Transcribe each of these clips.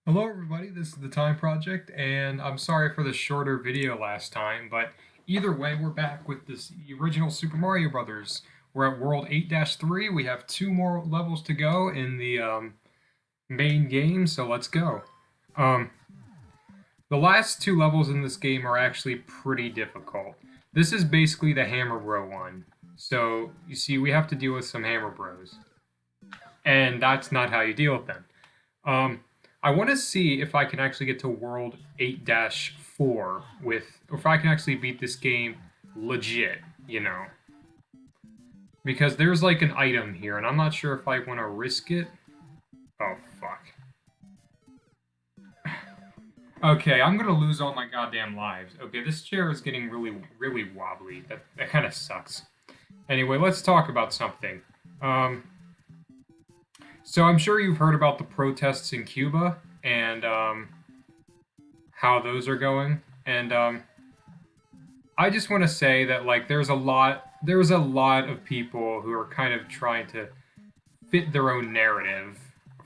Hello everybody, this is the Time Project, and I'm sorry for the shorter video last time, but either way, we're back with this original Super Mario Brothers. We're at World 8-3, we have two more levels to go in the main game, so let's go. Um, the last two levels in this game are actually pretty difficult. This is basically the Hammer Bro one, so you see we have to deal with some Hammer Bros, and that's not how you deal with them. Um, I want to see if I can actually get to World 8-4 with, or if I can actually beat this game legit, you know. Because there's like an item here, and I'm not sure if I want to risk it. Oh, fuck. Okay, I'm gonna lose all my goddamn lives. Okay, this chair is getting really, really wobbly. That kind of sucks. Anyway, let's talk about something. Um, so I'm sure you've heard about the protests in Cuba and how those are going. And I just want to say that like there's a lot of people who are kind of trying to fit their own narrative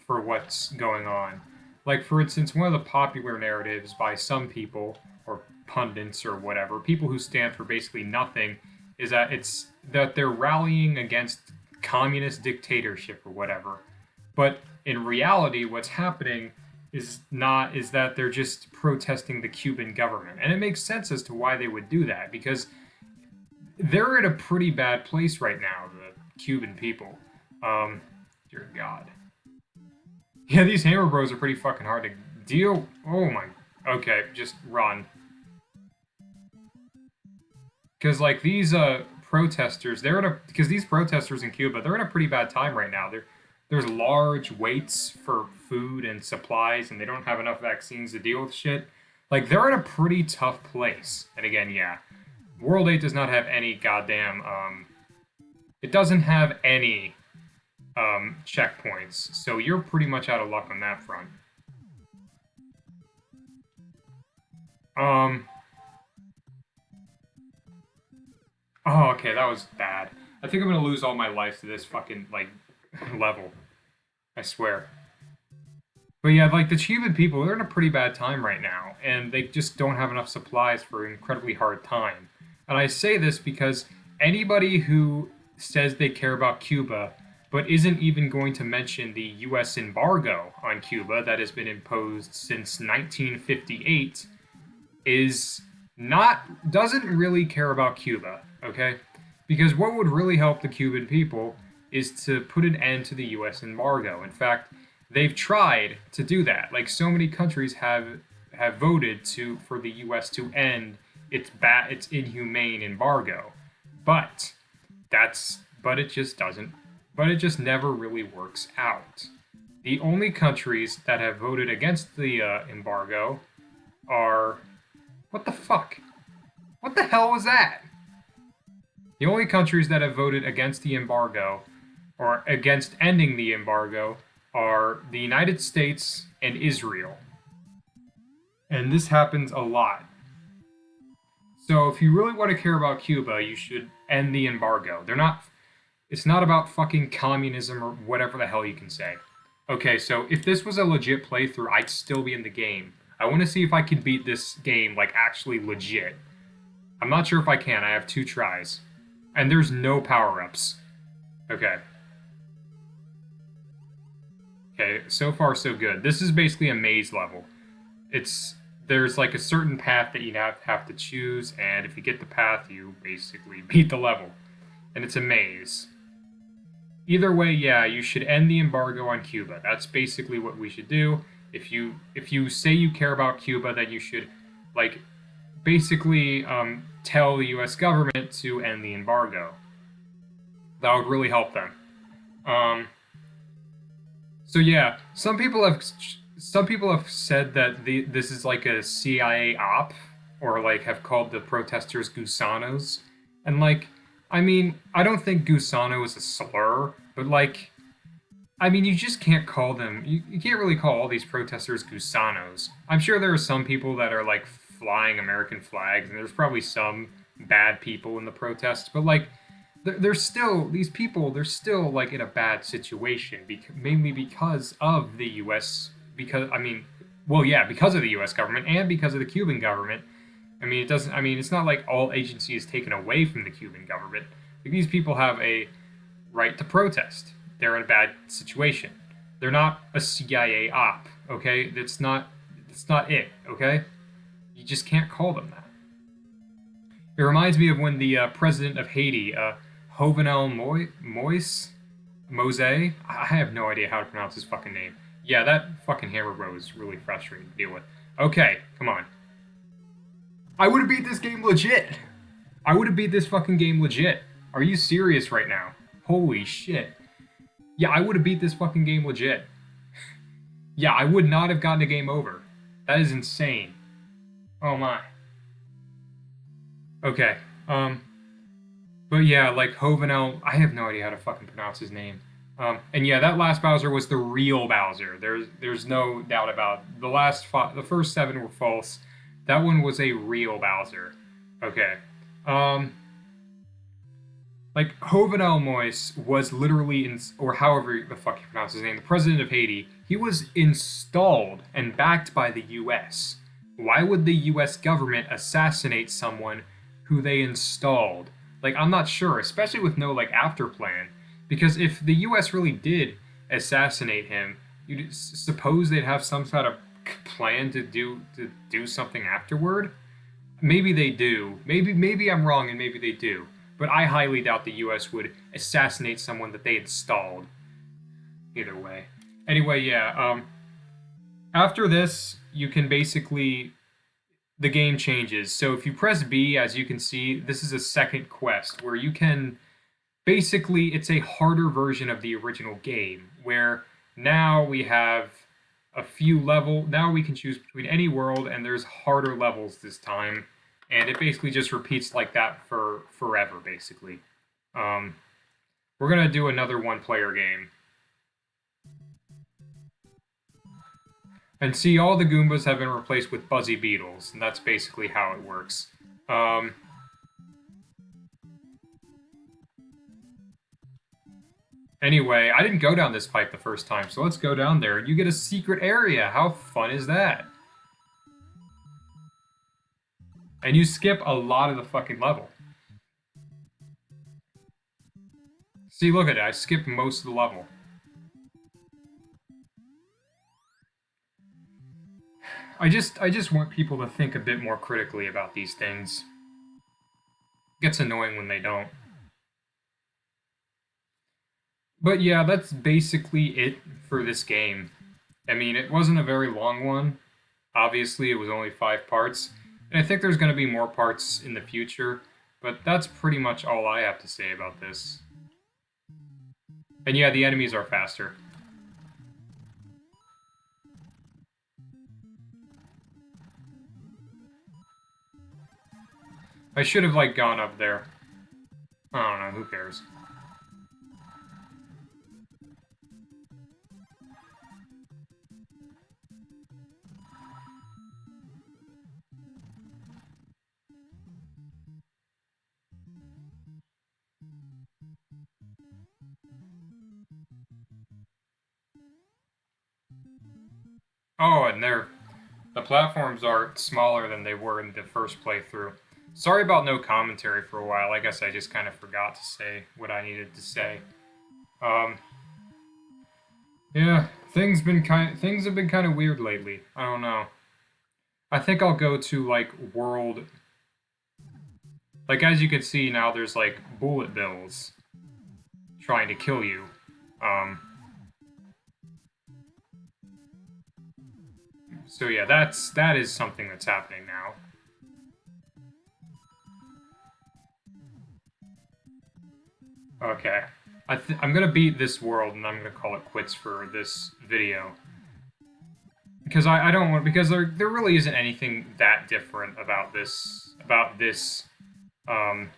for what's going on. Like for instance, one of the popular narratives by some people or pundits or whatever, people who stand for basically nothing, is that it's that they're rallying against communist dictatorship or whatever. But in reality, what's happening is that they're just protesting the Cuban government. And it makes sense as to why they would do that because they're in a pretty bad place right now, the Cuban people. Dear God. Yeah, these Hammer Bros are pretty fucking hard to deal. Oh my. Okay, just run. Because like these protesters, they're in a because these protesters in Cuba, they're in a pretty bad time right now. There's large waits for food and supplies, and they don't have enough vaccines to deal with shit. Like they're in a pretty tough place. And again, yeah, World 8 does not have any goddamn it doesn't have any checkpoints, so you're pretty much out of luck on that front. Um oh, okay, that was bad. I think I'm gonna lose all my life to this fucking like level. I swear. But yeah, like the Cuban people, they're in a pretty bad time right now, and they just don't have enough supplies for an incredibly hard time. And I say this because anybody who says they care about Cuba, but isn't even going to mention the US embargo on Cuba that has been imposed since 1958 is not doesn't really care about Cuba, okay? Because what would really help the Cuban people is to put an end to the US embargo. In fact, they've tried to do that. Like so many countries have voted to for the US to end its inhumane embargo. But but it just doesn't but it just never really works out. The only countries that have voted against the embargo are what the fuck? What the hell was that? The only countries that have voted against the embargo or against ending the embargo are the United States and Israel. And this happens a lot. So if you really want to care about Cuba, you should end the embargo. It's not about fucking communism or whatever the hell you can say. Okay, so if this was a legit playthrough, I'd still be in the game. I want to see if I can beat this game like actually legit. I'm not sure if I can. I have two tries. And there's no power-ups. Okay. Okay, so far so good. This is basically a maze level. There's like a certain path that you have to choose, and if you get the path, you basically beat the level. And it's a maze. Either way, yeah, you should end the embargo on Cuba. That's basically what we should do. If you say you care about Cuba, then you should like basically tell the U.S. government to end the embargo. That would really help them. Um, so yeah, some people have said that this is like a CIA op, or like have called the protesters gusanos, and like, I mean, I don't think gusano is a slur, but like, I mean, you just can't call them. You can't really call all these protesters gusanos. I'm sure there are some people that are like flying American flags, and there's probably some bad people in the protests, but like they're still these people. They're still like in a bad situation, mainly because of the U.S. Because I mean, Well, yeah, because of the U.S. government and because of the Cuban government. I mean, it doesn't. I mean, it's not like all agency is taken away from the Cuban government. Like, these people have a right to protest. They're in a bad situation. They're not a CIA op. Okay, that's not. That's not it. Okay, you just can't call them that. It reminds me of when the president of Haiti, Jovenel Mose, I have no idea how to pronounce his fucking name. Yeah, that fucking hammer bro is really frustrating to deal with. Okay, come on. I would have beat this game legit. I would have beat this fucking game legit. Are you serious right now? Holy shit. Yeah, I would have beat this fucking game legit. Yeah, I would not have gotten a game over. That is insane. Oh my. Okay. But yeah, like Hovenel, I have no idea how to fucking pronounce his name. And yeah, that last Bowser was the real Bowser. There's no doubt about it. The first seven were false. That one was a real Bowser. Okay. Like Jovenel Moise was literally in, or however the fuck you pronounce his name, the president of Haiti. He was installed and backed by the U.S. Why would the U.S. government assassinate someone who they installed? Like, I'm not sure, especially with no like after plan. Because if the U.S. really did assassinate him, you'd suppose they'd have some sort of plan to do something afterward. Maybe they do. Maybe I'm wrong, and maybe they do. But I highly doubt the U.S. would assassinate someone that they installed. Either way. Anyway, yeah. After this, you can basically the game changes. So if you press B, as you can see, this is a second quest where you can basically it's a harder version of the original game where now we have now we can choose between any world and there's harder levels this time and it basically just repeats like that for forever basically. We're gonna do another one player game. And see, all the Goombas have been replaced with Buzzy Beetles, and that's basically how it works. Anyway, I didn't go down this pipe the first time, so let's go down there. You get a secret area. How fun is that? And you skip a lot of the fucking level. See, look at it. I skipped most of the level. I just want people to think a bit more critically about these things. It gets annoying when they don't. But yeah, that's basically it for this game. I mean, it wasn't a very long one. Obviously, it was only 5 parts. And I think there's going to be more parts in the future. But that's pretty much all I have to say about this. And yeah, the enemies are faster. I should have, like, gone up there. I don't know, who cares? Oh, and the platforms are smaller than they were in the first playthrough. Sorry about no commentary for a while. I guess I just kind of forgot to say what I needed to say. Um, yeah, things have been kind of weird lately. I don't know. I think I'll go to like world. Like as you can see now, there's like bullet bills trying to kill you. Um, so yeah, that is something that's happening now. Okay. I'm gonna beat this world and I'm gonna call it quits for this video. Because I don't want because there really isn't anything that different um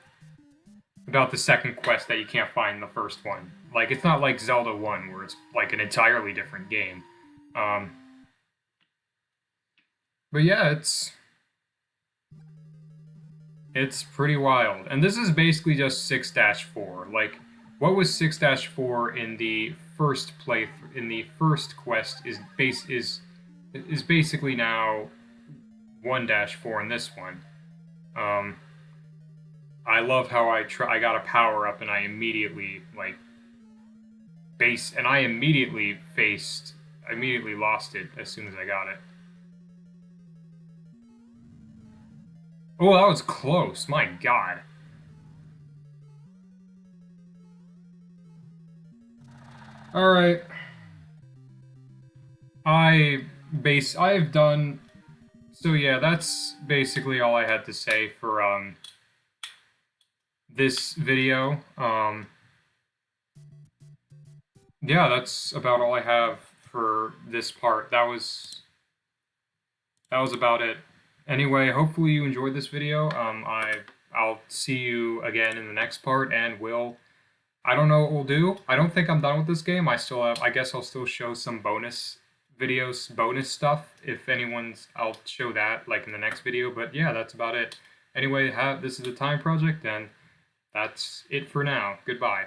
about the second quest that you can't find in the first one. Like it's not like Zelda 1 where it's like an entirely different game. Um but yeah, it's pretty wild. And this is basically just 6-4. Like, what was 6-4 in the first quest is is basically now 1-4 in this one. Um, I love how I got a power up and I immediately I immediately lost it as soon as I got it. Oh, that was close. My God. All right. I've done so yeah, that's basically all I had to say for this video. Yeah, that's about all I have for this part. That was about it. Anyway, hopefully you enjoyed this video. I'll see you again in the next part, and I don't know what we'll do. I don't think I'm done with this game. I guess I'll still show some bonus videos, bonus stuff. If anyone's, I'll show that like in the next video. But yeah, that's about it. Anyway, this is a time project, and that's it for now. Goodbye.